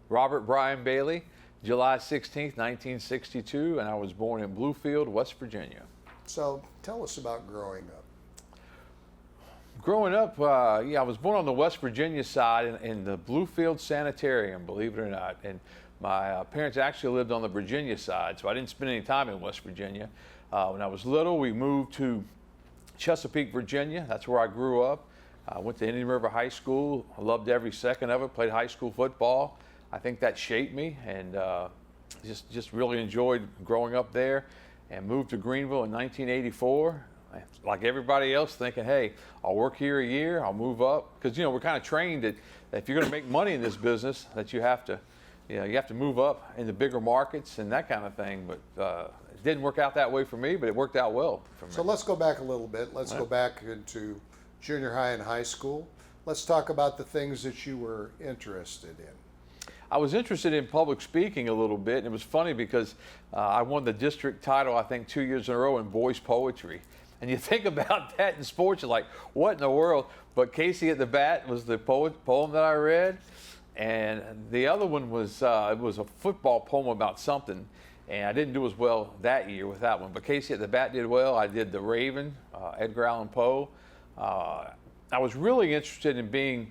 Robert Brian Bailey, July 16th, 1962, and I was born in Bluefield, West Virginia. So tell us about growing up. Growing up, I was born on the West Virginia side in the Bluefield Sanitarium, believe it or not. And my parents actually lived on the Virginia side, so I didn't spend any time in West Virginia. When I was little, we moved to Chesapeake, Virginia. That's where I grew up. I went to Indian River High School. I loved every second of it, played high school football. I think that shaped me, and just really enjoyed growing up there, and moved to Greenville in 1984. Like everybody else, thinking, hey, I'll work here a year, I'll move up, because we're kind of trained that if you're going to make money in this business, that you have to move up in the bigger markets and that kind of thing. But it didn't work out that way for me, but it worked out well for me. So let's go back a little bit. Let's go back into junior high and high school. Let's talk about the things that you were interested in. I was interested in public speaking a little bit, and it was funny because I won the district title, I think, 2 years in a row in voice poetry. And you think about that in sports, you're like, what in the world? But Casey at the Bat was the poem that I read, and the other one was it was a football poem about something, and I didn't do as well that year with that one. But Casey at the Bat did well. I did The Raven, Edgar Allan Poe. I was really interested in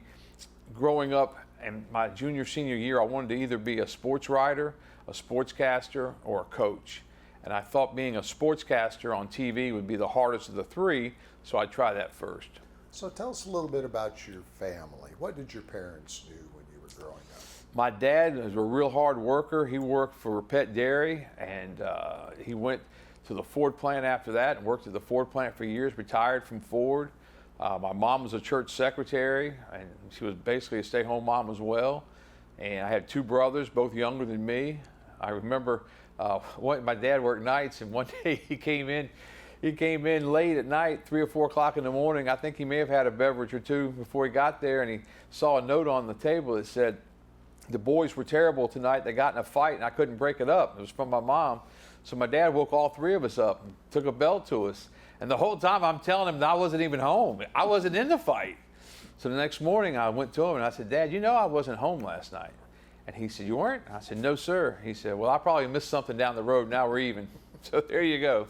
growing up. In my senior year, I wanted to either be a sports writer, a sportscaster, or a coach. And I thought being a sportscaster on TV would be the hardest of the three, so I'd try that first. So tell us a little bit about your family. What did your parents do when you were growing up? My dad was a real hard worker. He worked for Pet Dairy, and he went to the Ford plant after that and worked at the Ford plant for years, retired from Ford. My mom was a church secretary, and she was basically a stay-home mom as well. And I had two brothers, both younger than me. I remember my dad worked nights, and one day he came in late at night, 3 or 4 o'clock in the morning. I think he may have had a beverage or two before he got there, and he saw a note on the table that said, "The boys were terrible tonight. They got in a fight, and I couldn't break it up." It was from my mom. So my dad woke all three of us up and took a bell to us. And the whole time I'm telling him that I wasn't even home. I wasn't in the fight. So the next morning I went to him and I said, "Dad, I wasn't home last night." And he said, "You weren't?" I said, "No, sir." He said, "Well, I probably missed something down the road. Now we're even." So there you go.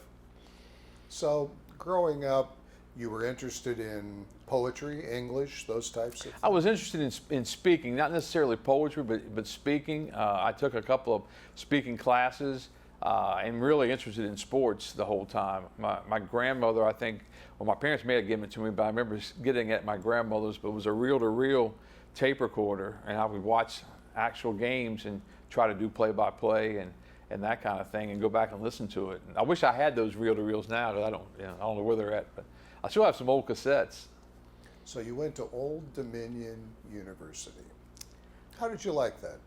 So growing up, you were interested in poetry, English, those types of things? I was interested in speaking, not necessarily poetry, but speaking. I took a couple of speaking classes. And really interested in sports the whole time. My grandmother, I think, well, my parents may have given it to me, but I remember getting it at my grandmother's, but it was a reel-to-reel tape recorder, and I would watch actual games and try to do play-by-play and that kind of thing, and go back and listen to it. And I wish I had those reel-to-reels now, because I don't know where they're at, but I still have some old cassettes. So you went to Old Dominion University. How did you like that?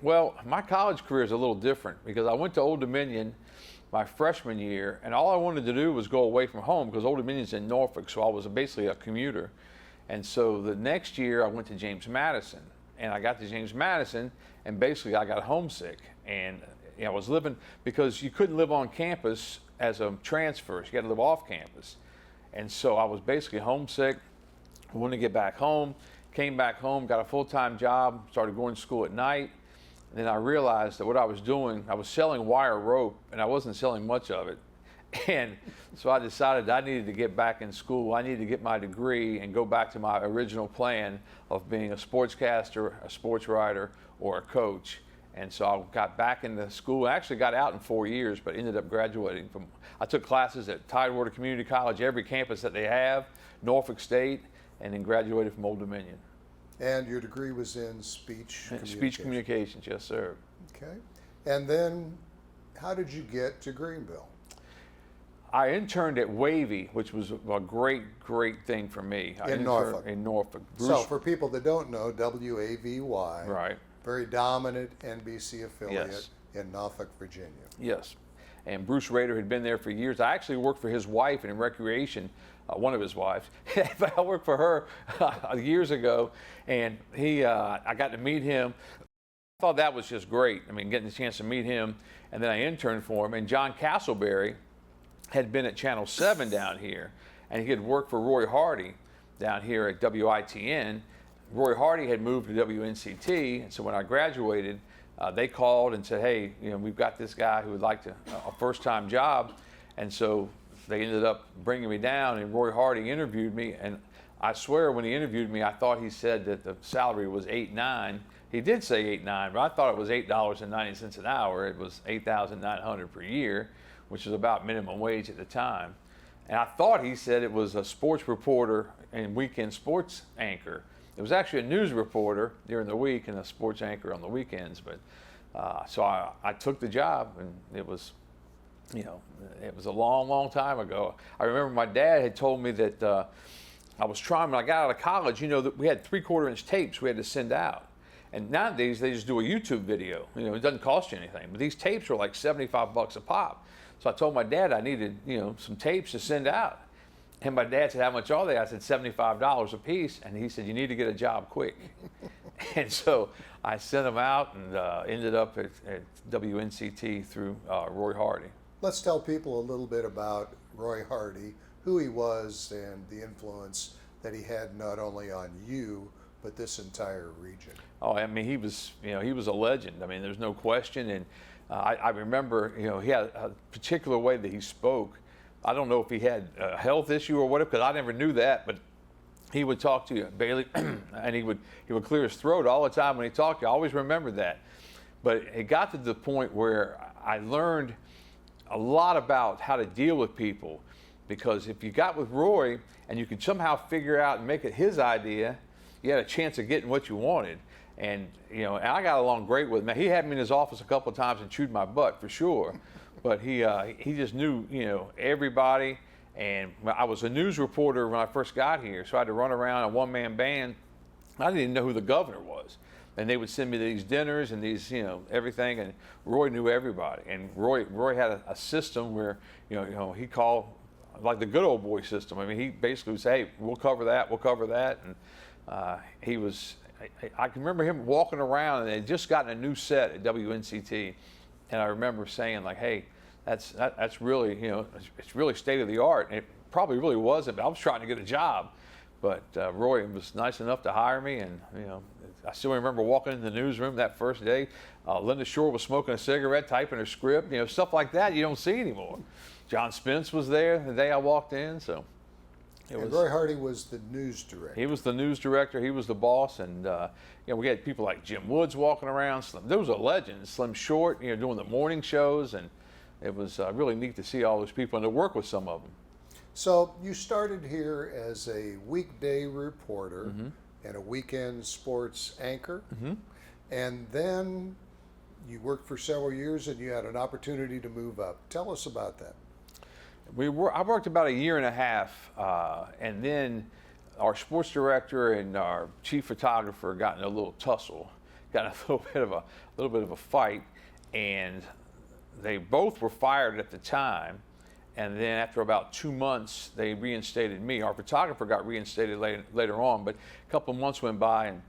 Well, my college career is a little different, because I went to Old Dominion my freshman year, and all I wanted to do was go away from home, because Old Dominion's in Norfolk, so I was basically a commuter. And so the next year I went to James Madison, and I got to James Madison, and basically I got homesick. And I was living, because you couldn't live on campus as a transfer, so you got to live off campus. And so I was basically homesick, wanted to get back home, came back home, got a full-time job, started going to school at night. And then I realized that what I was doing, I was selling wire rope, and I wasn't selling much of it. And so I decided I needed to get back in school. I needed to get my degree and go back to my original plan of being a sportscaster, a sports writer, or a coach. And so I got back into school. I actually got out in 4 years, but ended up graduating from, I took classes at Tidewater Community College, every campus that they have, Norfolk State, and then graduated from Old Dominion. And your degree was in speech communications? Speech communications, yes, sir. Okay. And then how did you get to Greenville? I interned at Wavy, which was a great thing for me. In Norfolk? In Norfolk. So for people that don't know, WAVY, right, very dominant NBC affiliate, yes, in Norfolk, Virginia. Yes. And Bruce Rader had been there for years. I actually worked for his wife in recreation, one of his wives. I worked for her years ago, and I got to meet him thought that was just great. I mean, getting the chance to meet him, and then I interned for him. And John Castleberry had been at Channel 7 down here, and he had worked for Roy Hardy down here at WITN. Roy Hardy had moved to WNCT, and so when I graduated, they called and said, hey, we've got this guy who would like a first-time job. And so they ended up bringing me down, and Roy Hardy interviewed me. And I swear when he interviewed me, I thought he said that the salary was $8,900. He did say $8,900, but I thought it was $8.90 an hour. It was $8,900 per year, which is about minimum wage at the time. And I thought he said it was a sports reporter and weekend sports anchor. It was actually a news reporter during the week and a sports anchor on the weekends. But so I took the job, and it was, it was a long, long time ago. I remember my dad had told me that I was trying, when I got out of college, that we had 3/4-inch tapes we had to send out. And nowadays they just do a YouTube video. It doesn't cost you anything. But these tapes were like $75 a pop. So I told my dad I needed, some tapes to send out. And my dad said, how much are they? I said, $75 a piece. And he said, you need to get a job quick. And so I sent them out and ended up at WNCT through Roy Hardy. Let's tell people a little bit about Roy Hardy, who he was, and the influence that he had not only on you, but this entire region. Oh, I mean, he was a legend. I mean, there's no question. And I remember, he had a particular way that he spoke. I don't know if he had a health issue or whatever, because I never knew that. But he would talk to you, Bailey, and he would clear his throat all the time when he talked to you. I always remember that. But it got to the point where I learned a lot about how to deal with people, because if you got with Roy and you could somehow figure out and make it his idea, you had a chance of getting what you wanted. And and I got along great with him. He had me in his office a couple of times and chewed my butt for sure. But he just knew everybody. And I was a news reporter when I first got here, so I had to run around a one-man band. I didn't even know who the governor was. And they would send me to these dinners and these, everything. And Roy knew everybody. And Roy had a system where, he called like the good old boy system. I mean, he basically would say, hey, we'll cover that. And I can remember him walking around, and they had just gotten a new set at WNCT. And I remember saying, like, hey, that's really, it's really state of the art. And it probably really wasn't, but I was trying to get a job. But Roy was nice enough to hire me, and I still remember walking in the newsroom that first day. Linda Shore was smoking a cigarette, typing her script, stuff like that you don't see anymore. John Spence was there the day I walked in, so. Roy Hardy was the news director. He was the news director. He was the boss, and we had people like Jim Woods walking around. There was a legend, Slim Short, doing the morning shows, and it was really neat to see all those people and to work with some of them. So you started here as a weekday reporter and a weekend sports anchor, and then you worked for several years and you had an opportunity to move up. Tell us about that. I worked about a year and a half, and then our sports director and our chief photographer got in a little tussle, got in a little bit of a fight, and they both were fired at the time. And then after about 2 months, they reinstated me. Our photographer got reinstated later on, but a couple of months went by, and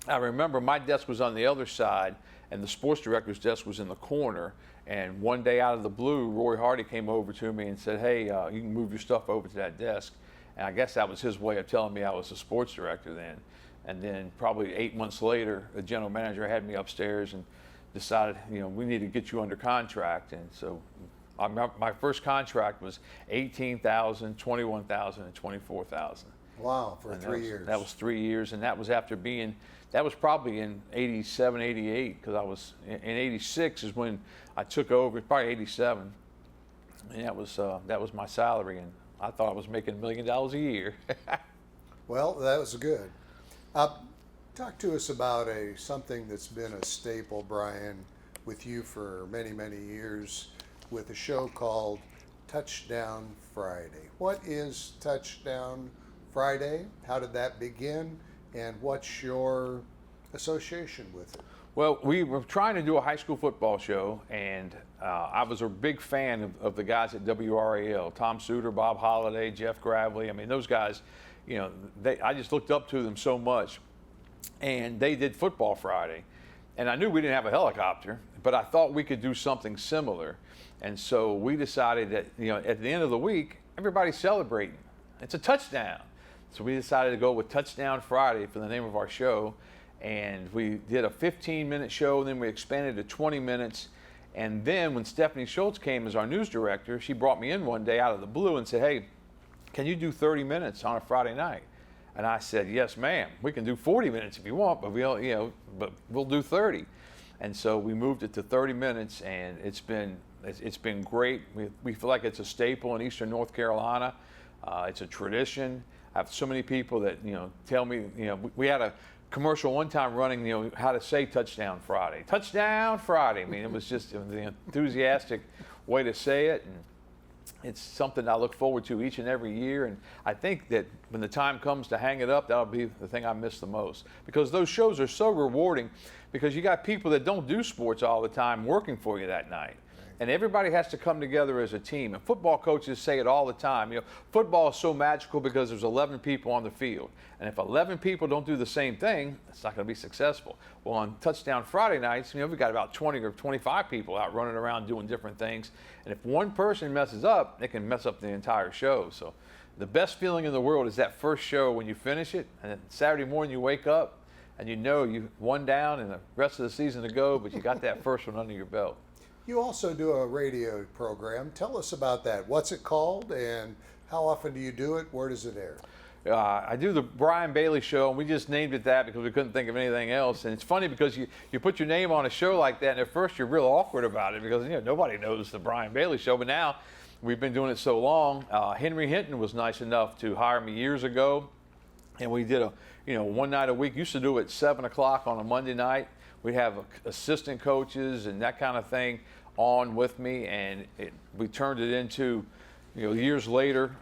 I remember my desk was on the other side, and the sports director's desk was in the corner. And one day out of the blue, Roy Hardy came over to me and said, hey, you can move your stuff over to that desk. And I guess that was his way of telling me I was the sports director then. And then probably 8 months later, the general manager had me upstairs and decided, we need to get you under contract. And so my first contract was $18,000, $21,000, and $24,000. Wow, for 3 years. That was 3 years, and that was after that was probably in 87, 88, because I was, in 86 is when I took over, probably 87, and that was my salary, and I thought I was making $1 million a year. Well, that was good. Talk to us about something that's been a staple, Brian, with you for many, many years, with a show called Touchdown Friday. What is Touchdown Friday? How did that begin? And what's your association with it? Well, we were trying to do a high school football show, and I was a big fan of the guys at WRAL, Tom Suter, Bob Holliday, Jeff Gravely. I mean, those guys, I just looked up to them so much. And they did Football Friday. And I knew we didn't have a helicopter, but I thought we could do something similar. And so we decided that, at the end of the week, everybody's celebrating. It's a touchdown. So we decided to go with Touchdown Friday for the name of our show. And we did a 15-minute show, and then we expanded to 20 minutes. And then when Stephanie Schultz came as our news director, she brought me in one day out of the blue and said, hey, can you do 30 minutes on a Friday night? And I said, yes, ma'am. We can do 40 minutes if you want, but we'll do 30. And so we moved it to 30 minutes, and it's been great. We feel like it's a staple in Eastern North Carolina. It's a tradition. I have so many people that tell me, we had a commercial one time running, how to say Touchdown Friday. Touchdown Friday. I mean, it was the enthusiastic way to say it. And it's something I look forward to each and every year, and I think that when the time comes to hang it up, that'll be the thing I miss the most, because those shows are so rewarding, because you got people that don't do sports all the time working for you that night. And everybody has to come together as a team. And football coaches say it all the time. Football is so magical because there's 11 people on the field. And if 11 people don't do the same thing, it's not going to be successful. Well, on Touchdown Friday nights, we've got about 20 or 25 people out running around doing different things. And if one person messes up, it can mess up the entire show. So the best feeling in the world is that first show when you finish it. And then Saturday morning you wake up and you won down and the rest of the season to go, but you got that first one under your belt. You also do a radio program. Tell us about that. What's it called, and how often do you do it? Where does it air? I do the Brian Bailey Show, and we just named it that because we couldn't think of anything else. And it's funny because you put your name on a show like that, and at first you're real awkward about it because nobody knows the Brian Bailey Show. But now we've been doing it so long. Henry Hinton was nice enough to hire me years ago, and we did one night a week. Used to do it at 7 o'clock on a Monday night. We'd have assistant coaches and that kind of thing on with me, and we turned it into, years later,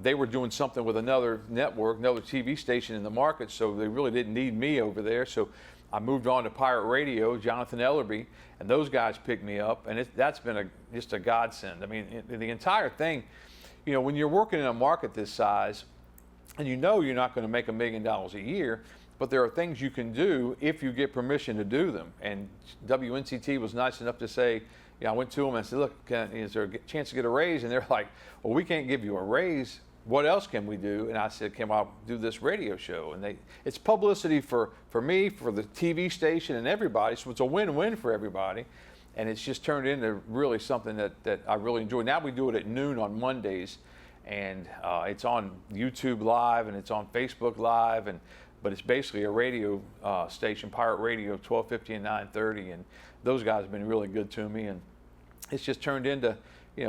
they were doing something with another network, another TV station in the market, so they really didn't need me over there. So I moved on to Pirate Radio, Jonathan Ellerby, and those guys picked me up, and that's been just a godsend. I mean, the entire thing, when you're working in a market this size, and you're not going to make $1 million a year, but there are things you can do if you get permission to do them. And WNCT was nice enough to say, I went to them and I said, look, is there a chance to get a raise? And they're like, well, we can't give you a raise. What else can we do? And I said, can I do this radio show? And it's publicity for me, for the TV station, and everybody. So it's a win-win for everybody. And it's just turned into really something that I really enjoy. Now we do it at noon on Mondays, and it's on YouTube Live and it's on Facebook Live, but it's basically a radio station, Pirate Radio, 1250 and 930, and those guys have been really good to me, and it's just turned into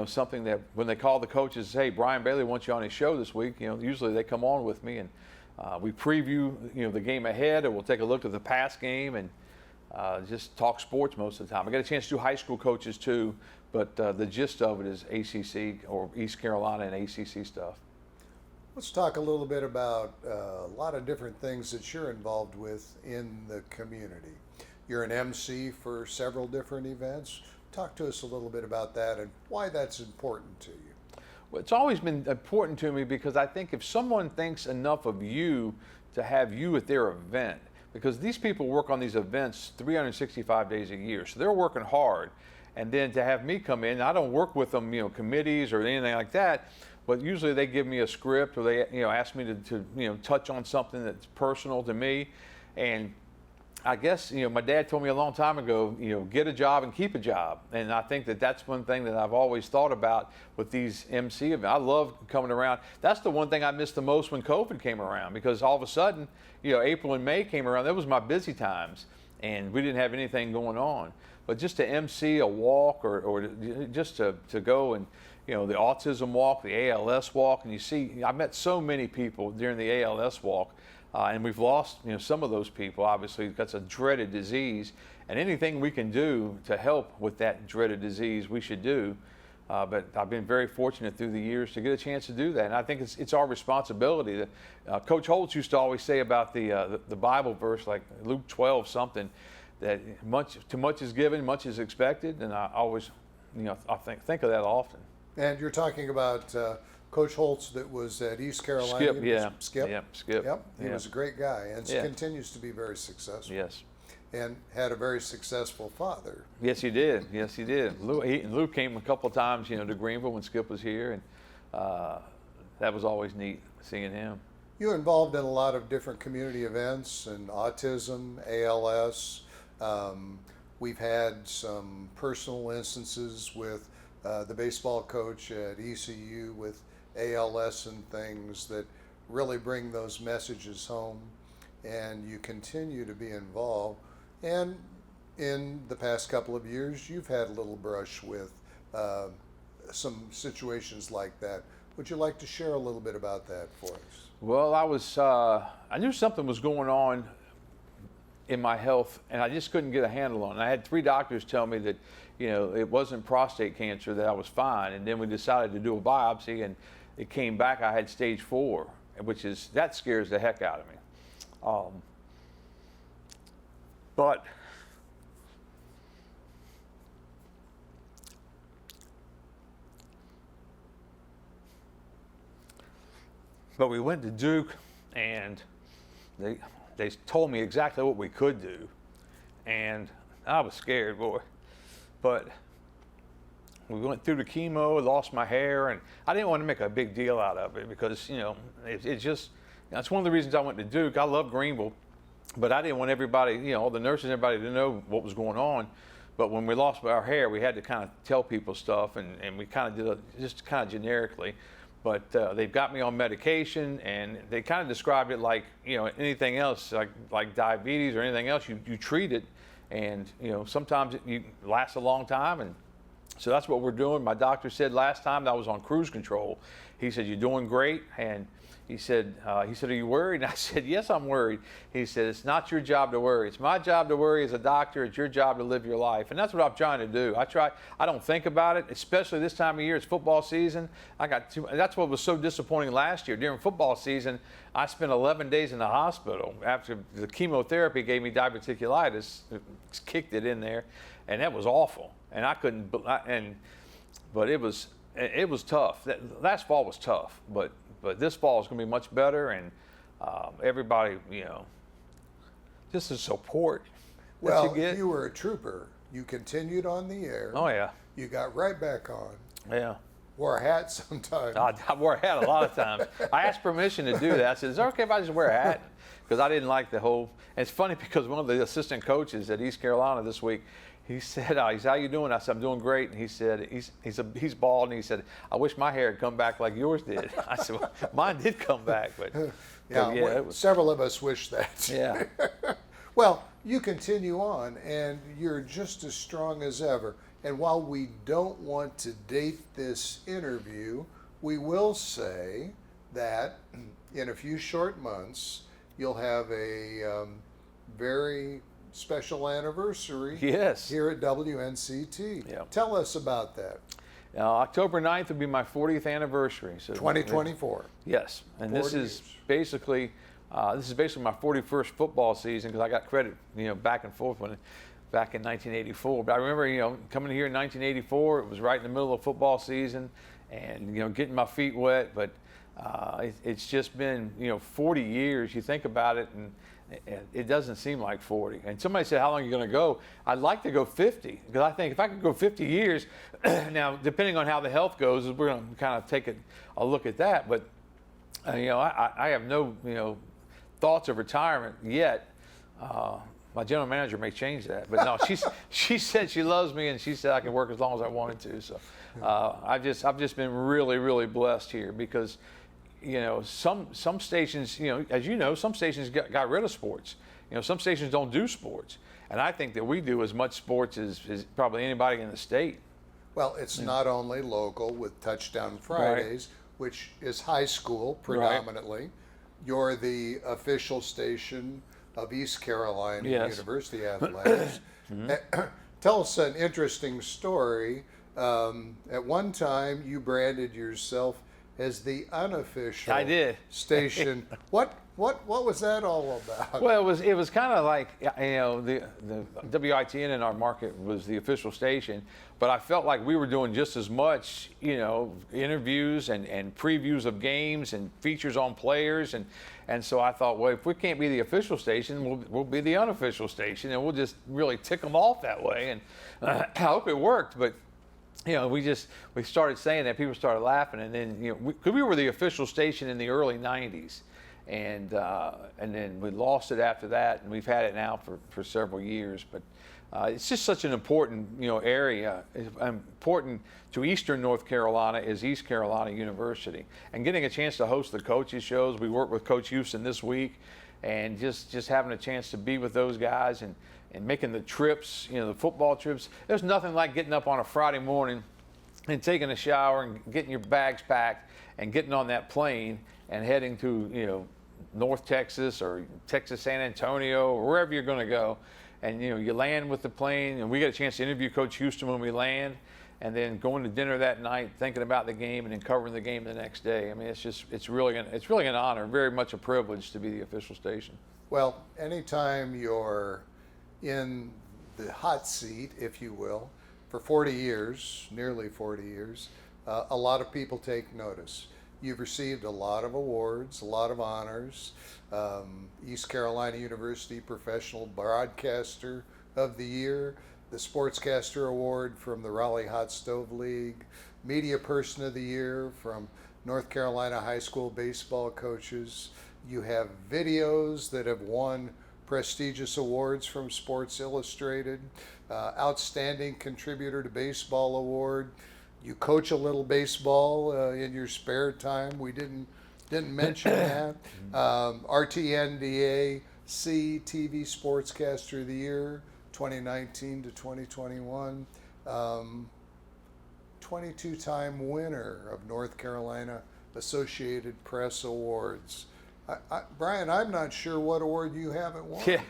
something that when they call the coaches, hey, Brian Bailey wants you on his show this week, usually they come on with me, and we preview the game ahead, or we'll take a look at the past game, and just talk sports most of the time. I got a chance to do high school coaches too, but the gist of it is ACC or East Carolina and ACC stuff. Let's talk a little bit about a lot of different things that you're involved with in the community. You're an MC for several different events. Talk to us a little bit about that and why that's important to you. Well, it's always been important to me because I think if someone thinks enough of you to have you at their event, because these people work on these events 365 days a year, so they're working hard. And then to have me come in, I don't work with them, committees or anything like that, but usually they give me a script or they, ask me to touch on something that's personal to me. And I guess, my dad told me a long time ago, get a job and keep a job. And I think that's one thing that I've always thought about with these MC events. I love coming around. That's the one thing I missed the most when COVID came around, because all of a sudden, April and May came around. That was my busy times, and we didn't have anything going on. But just to MC a walk or just to go and, the autism walk, the ALS walk, and you see, I met so many people during the ALS walk, and we've lost, some of those people. Obviously, that's a dreaded disease, and anything we can do to help with that dreaded disease, we should do. But I've been very fortunate through the years to get a chance to do that, and I think it's our responsibility. Coach Holtz used to always say about the Bible verse, like Luke 12 something, that too much is given, much is expected, and I always, I think of that often. And you're talking about Coach Holtz that was at East Carolina. Skip, yeah. Skip? Yep, Skip. Yep, he was a great guy and continues to be very successful. Yes. and had a very successful father. Yes, he did. Yes, he did. Lou came a couple of times, to Greenville when Skip was here, and that was always neat seeing him. You're involved in a lot of different community events and autism, ALS. We've had some personal instances with the baseball coach at ECU with ALS and things that really bring those messages home. And you continue to be involved. And in the past couple of years, you've had a little brush with some situations like that. Would you like to share a little bit about that for us? Well, I knew something was going on in my health, and I just couldn't get a handle on it. I had 3 doctors tell me that, it wasn't prostate cancer, that I was fine. And then we decided to do a biopsy, and it came back I had stage 4, that scares the heck out of me. But we went to Duke, and they told me exactly what we could do, and I was scared, boy. But we went through the chemo, lost my hair, and I didn't want to make a big deal out of it because it's just that's one of the reasons I went to Duke. I love Greenville, but I didn't want everybody, all the nurses, everybody to know what was going on. But when we lost our hair, we had to kind of tell people stuff, and we kind of did it just kind of generically. But they've got me on medication, and they kind of described it like anything else, like diabetes or anything else. You treat it, and sometimes it lasts a long time, and so that's what we're doing. My doctor said last time that I was on cruise control. He said, "You're doing great," and he said, "Are you worried?" And I said, "Yes, I'm worried." He said, "It's not your job to worry. It's my job to worry as a doctor. It's your job to live your life." And that's what I'm trying to do. I don't think about it, especially this time of year. It's football season. That's what was so disappointing last year. During football season, I spent 11 days in the hospital after the chemotherapy gave me diverticulitis. It kicked it in there, and that was awful. And I couldn't, but it was tough. That last fall was tough, but this fall is going to be much better, and everybody, just the support that you get. You were a trooper. You continued on the air. Oh, yeah. You got right back on. Yeah. Wore a hat sometimes. I wore a hat a lot of times. I asked permission to do that. I said, "Is it okay if I just wear a hat?" Because I didn't like the whole. And it's funny because one of the assistant coaches at East Carolina this week, he said, "How you doing?" I said, "I'm doing great." And he said, he's bald, and he said, "I wish my hair had come back like yours did." I said, "Well, mine did come back, but several of us wish that." Yeah. Well, you continue on, and you're just as strong as ever. And while we don't want to date this interview, we will say that in a few short months, you'll have a very special anniversary here at WNCT. Yeah. Tell us about that. October 9th will be my 40th anniversary. So 2024. Yes, and this is 40 basically my 41st football season because I got credit, back and forth back in 1984. But I remember, coming here in 1984. It was right in the middle of football season, and getting my feet wet. But it's just been 40 years. You think about it, and it doesn't seem like 40. And somebody said, "How long are you going to go?" I'd like to go 50 because I think if I could go 50 years, now depending on how the health goes, we're going to kind of take a look at that. But I have no thoughts of retirement yet. My general manager may change that, but no, she said she loves me, and she said I can work as long as I wanted to. So I've just been really, really blessed here because some stations, as some stations got rid of sports. Some stations don't do sports, and I think that we do as much sports as probably anybody in the state. Well, it's not only local with Touchdown Fridays, which is high school predominantly. Right. You're the official station of East Carolina University Athletics. Tell us an interesting story. At one time, you branded yourself as the unofficial I did. station. What was that all about? Well, it was kind of like, the WITN in our market was the official station, but I felt like we were doing just as much, interviews and previews of games and features on players, and so I thought, well, if we can't be the official station, we'll be the unofficial station, and we'll just really tick them off that way. And I hope it worked, but we started saying that, people started laughing, and then because we were the official station in the early '90s. And then we lost it after that, and we've had it now for several years. But it's just such an important area. It's important to Eastern North Carolina is East Carolina University, and getting a chance to host the coaches shows. We worked with Coach Houston this week, and just having a chance to be with those guys and making the trips, the football trips. There's nothing like getting up on a Friday morning and taking a shower and getting your bags packed and getting on that plane and heading to North Texas or Texas San Antonio or wherever you're going to go, and you land with the plane, and we get a chance to interview Coach Houston when we land, and then going to dinner that night, thinking about the game, and then covering the game the next day. I mean, it's really an honor, very much a privilege to be the official station. Well, anytime you're in the hot seat, if you will, for 40 years, nearly 40 years, a lot of people take notice. You've received a lot of awards, a lot of honors. East Carolina University Professional Broadcaster of the Year, the Sportscaster Award from the Raleigh Hot Stove League, Media Person of the Year from North Carolina High School Baseball Coaches. You have videos that have won prestigious awards from Sports Illustrated, Outstanding Contributor to Baseball Award. You coach a little baseball in your spare time. We didn't mention that. RTNDA TV Sportscaster of the Year, 2019 to 2021. 22-time winner of North Carolina Associated Press Awards. Brian, I'm not sure what award you haven't won. Yeah.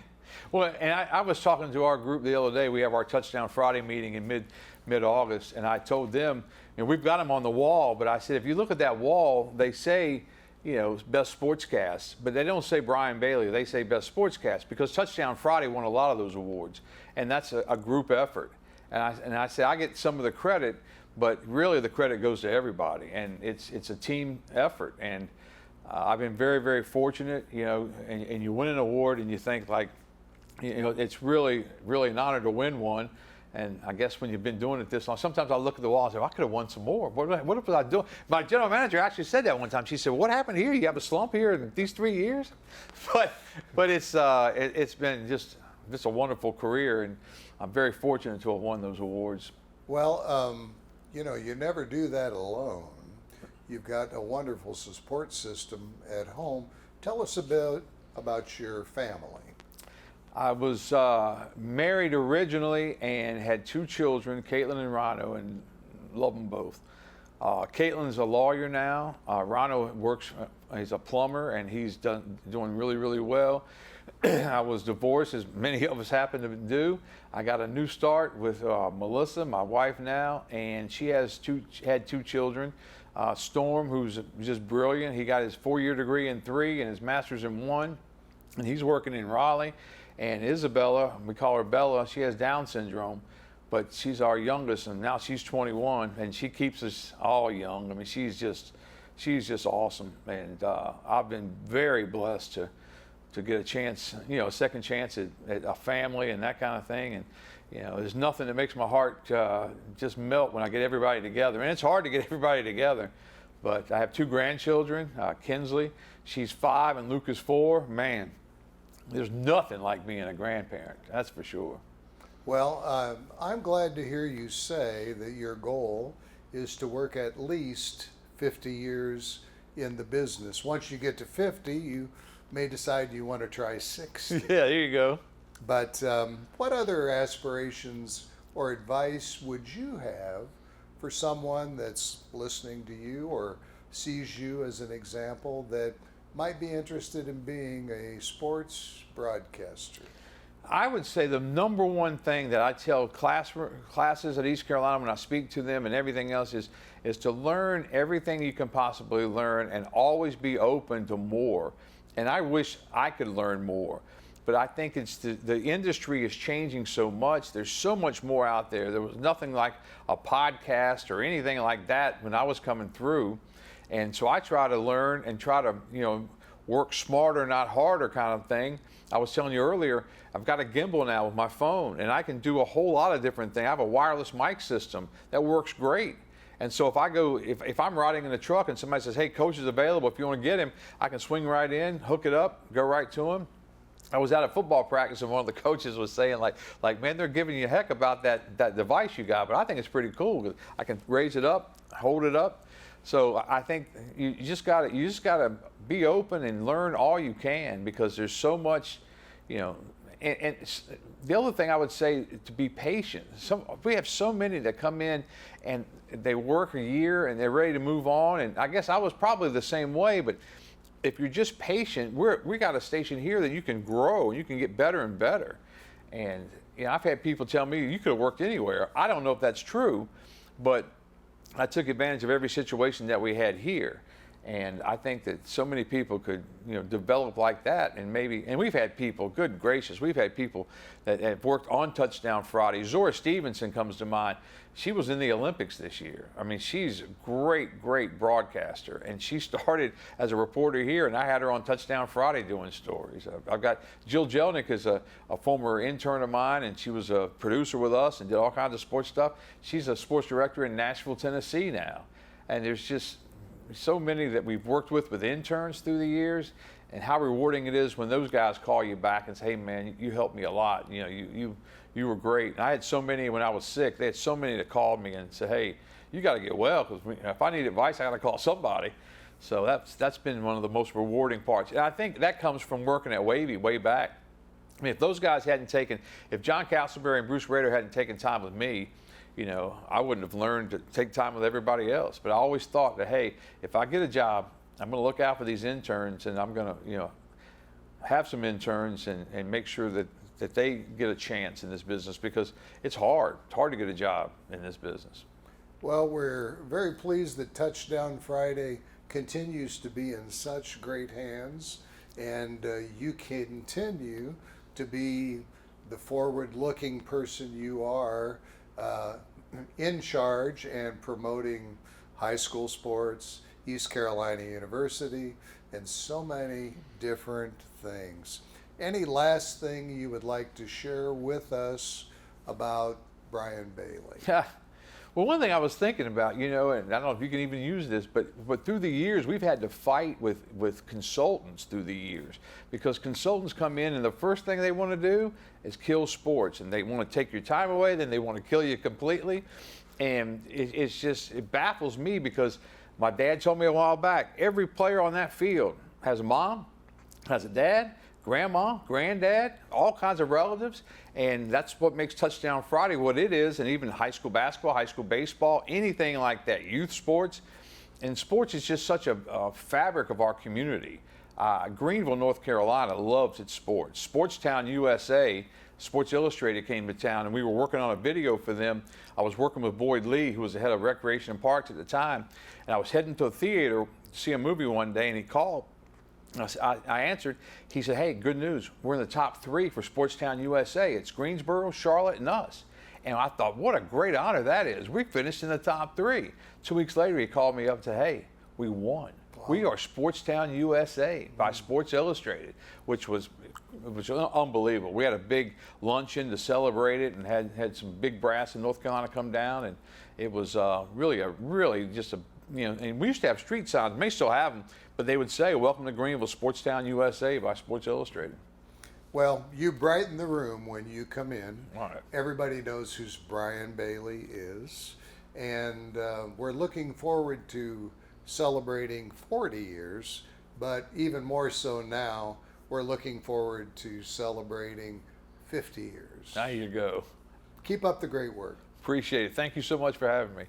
Well, and I was talking to our group the other day. We have our Touchdown Friday meeting in mid-August, and I told them, we've got them on the wall, but I said, if you look at that wall, they say, best sportscast, but they don't say Brian Bailey. They say best sportscast, because Touchdown Friday won a lot of those awards, and that's a group effort. And I say I get some of the credit, but really the credit goes to everybody, and it's a team effort. And I've been very, very fortunate, and you win an award and you think like, it's really, really an honor to win one. And I guess when you've been doing it this long, sometimes I look at the wall and say, I could have won some more. What was I doing? My general manager actually said that one time. She said, what happened here? You have a slump here in these 3 years? But it's been just a wonderful career, and I'm very fortunate to have won those awards. Well, you never do that alone. You've got a wonderful support system at home. Tell us a bit about your family. I was married originally and had 2 children, Caitlin and Rano, and love them both. Caitlin's a lawyer now. Rano works, he's a plumber, and he's doing really, really well. I was divorced, as many of us happen to do. I got a new start with Melissa, my wife now, and she had 2 children. Storm, who's just brilliant. He got his 4-year degree in 3 and his master's in 1, and he's working in Raleigh. And Isabella, we call her Bella, she has Down syndrome, but she's our youngest, and now she's 21, and she keeps us all young. I mean, she's just awesome, and I've been very blessed to get a chance, a second chance at a family and that kind of thing. And there's nothing that makes my heart just melt when I get everybody together, and it's hard to get everybody together. But I have 2 grandchildren, Kinsley, she's 5, and Luke is 4. Man, there's nothing like being a grandparent, that's for sure. Well, I'm glad to hear you say that your goal is to work at least 50 years in the business. Once you get to 50, you may decide you want to try 60. Yeah, there you go. But what other aspirations or advice would you have for someone that's listening to you or sees you as an example that might be interested in being a sports broadcaster? I would say the number one thing that I tell classes at East Carolina when I speak to them and everything else is to learn everything you can possibly learn and always be open to more. And I wish I could learn more. But I think it's the industry is changing so much. There's so much more out there. There was nothing like a podcast or anything like that when I was coming through. And so I try to learn and try to, work smarter, not harder kind of thing. I was telling you earlier, I've got a gimbal now with my phone, and I can do a whole lot of different things. I have a wireless mic system that works great. And so if I'm riding in the truck and somebody says, hey, coach is available, if you want to get him, I can swing right in, hook it up, go right to him. I was at a football practice and one of the coaches was saying like, man, they're giving you heck about that device you got, but I think it's pretty cool because I can raise it up, hold it up. So I think you just gotta be open and learn all you can because there's so much, and the other thing I would say to be patient. We have so many that come in and they work a year and they're ready to move on. And I guess I was probably the same way, but if you're just patient, we got a station here that you can grow and you can get better and better. And I've had people tell me you could have worked anywhere. I don't know if that's true, but I took advantage of every situation that we had here. And I think that so many people could, develop like that. And we've had people, good gracious, we've had people that have worked on Touchdown Friday. Zora Stevenson comes to mind. She was in the Olympics this year. I mean, she's a great, great broadcaster. And she started as a reporter here, and I had her on Touchdown Friday doing stories. I've got Jill Jelnick is a former intern of mine, and she was a producer with us and did all kinds of sports stuff. She's a sports director in Nashville, Tennessee now. And there's just so many that we've worked with interns through the years, and how rewarding it is when those guys call you back and say, hey man, you helped me a lot. You were great. And I had so many when I was sick. They had so many that called me and said, hey, you got to get well because if I need advice, I got to call somebody. So that's been one of the most rewarding parts. And I think that comes from working at Wavy way back. I mean, if those guys if John Castleberry and Bruce Rader hadn't taken time with me, I wouldn't have learned to take time with everybody else. But I always thought that, hey, if I get a job, I'm going to look out for these interns, and I'm going to, have some interns and make sure that they get a chance in this business because it's hard. It's hard to get a job in this business. Well, we're very pleased that Touchdown Friday continues to be in such great hands, and you continue to be the forward-looking person you are, in charge and promoting high school sports, East Carolina University, and so many different things. Any last thing you would like to share with us about Brian Bailey? Well, one thing I was thinking about, and I don't know if you can even use this, but through the years, we've had to fight with consultants through the years because consultants come in and the first thing they want to do is kill sports, and they want to take your time away, then they want to kill you completely. And it baffles me because my dad told me a while back, every player on that field has a mom, has a dad, grandma, granddad, all kinds of relatives, and that's what makes Touchdown Friday what it is, and even high school basketball, high school baseball, anything like that, youth sports. And sports is just such a fabric of our community. Greenville, North Carolina loves its sports. Sportstown USA, Sports Illustrated came to town, and we were working on a video for them. I was working with Boyd Lee, who was the head of Recreation and Parks at the time, and I was heading to a theater to see a movie one day, and he called. I answered. He said, hey, good news. We're in the top 3 for Sportstown USA. It's Greensboro, Charlotte, and us. And I thought, what a great honor that is. We finished in the top 3. 2 weeks later, he called me up and said, hey, we won. Wow. We are Sportstown USA by Sports Illustrated, which was unbelievable. We had a big luncheon to celebrate it and had some big brass in North Carolina come down. And it was really just a, and we used to have street signs, may still have them, but they would say, welcome to Greenville, Sportstown USA by Sports Illustrated. Well, you brighten the room when you come in. All right. Everybody knows who Brian Bailey is. And we're looking forward to celebrating 40 years, but even more so now, we're looking forward to celebrating 50 years. There you go. Keep up the great work. Appreciate it. Thank you so much for having me.